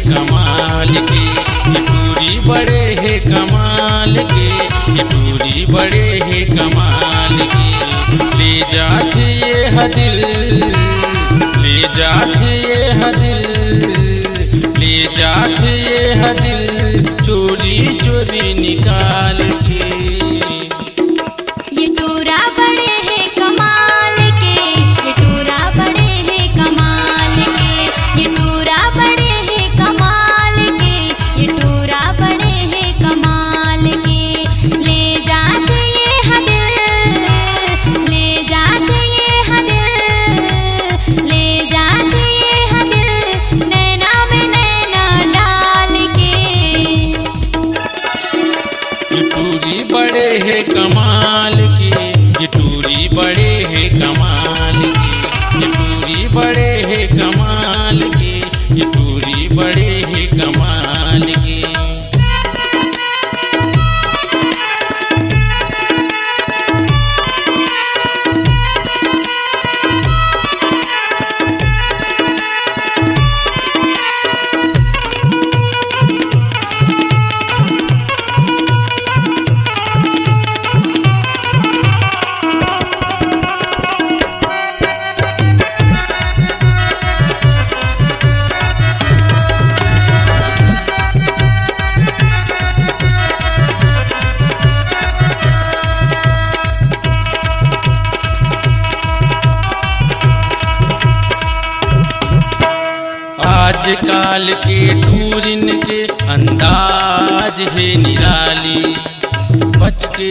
कमाल के, ये टूरी बड़े है कमाल के, ये टूरी बड़े है कमाल के। ले जाते ये हदिल, ले जाते ये हदिल, ले जाते ये हदिल चोरी चोरी निकाल के। ये टूरा बड़े है कमाल के, ये टूरा बड़े है कमाल के, ये टूरा बड़े है कमाल के, ये टूरा बड़े है कमाल के। ले जाते ये हदिल, ले जाते ये हदिल, ले जाते ये हदिल नैना में नैना डाल के। ये टूरी बड़े है कमाल के, ये टूरी बड़े है कमाल के, ये टूरी बड़े है कमाल के, ये टूरी बड़े है कमाल के। आजकाल के टूरिन के अंदाज है निराली, बच के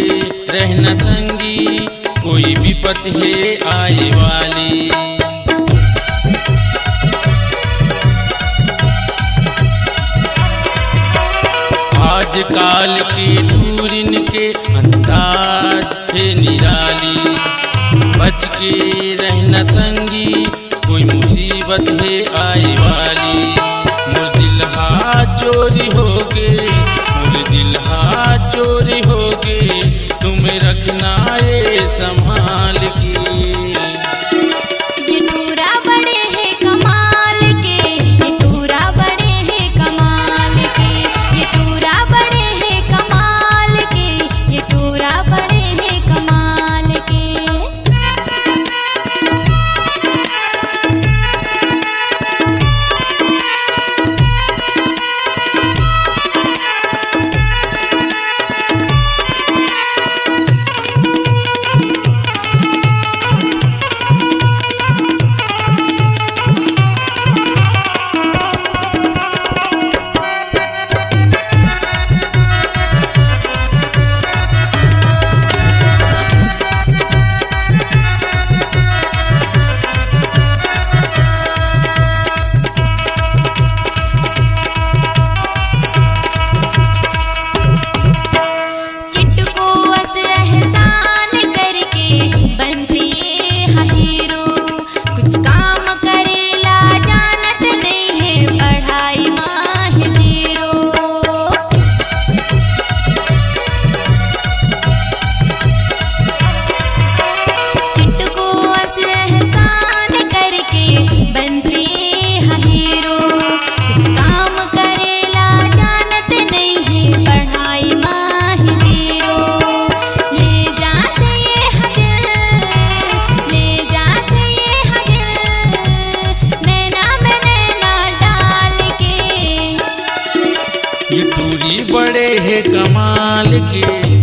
रहना संगी कोई विपत है आए वाली। आजकाल के टूरिन के अंदाज है निराली, बच के रहना संगी कोई मुसीबत है आए वाली। मोर दिल हाथ चोरी हो गे, मोर दिल हाथ चोरी हो गे, तुम्हें रखना ये संभाल के। ये टूरा बड़े है कमाल के, ये टूरा बड़े है कमाल के, ये टूरा बड़े है कमाल के, ये टूरा बड़े है कमाल के। बड़े है कमाल के,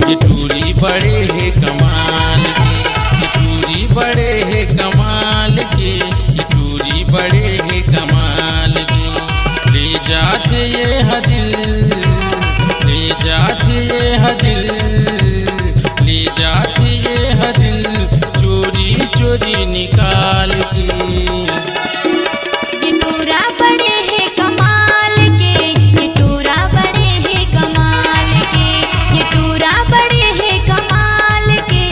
ये टूरी बड़े है कमाल के, ये टूरी बड़े है कमाल के, ये टूरी बड़े है कमाल के। ले जाते ये हदिल, ले जाते ये हदिल, ले जाते ये हदिल चोरी चोरी निकाल के। ये टूरा बड़े है कमाल के, ये टूरा बड़े है कमाल के, ये टूरा बड़े है कमाल के,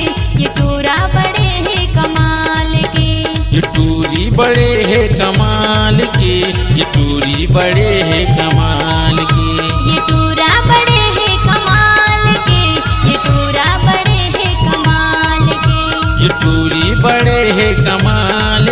ये टूरा बड़े है कमाल के। ये टूरी बड़े है कमाल के, ये टूरी बड़े है कमाल के, ये टूरा बड़े है कमाल के, ये टूरा बड़े है कमाल के, ये टूरी बड़े है कमाल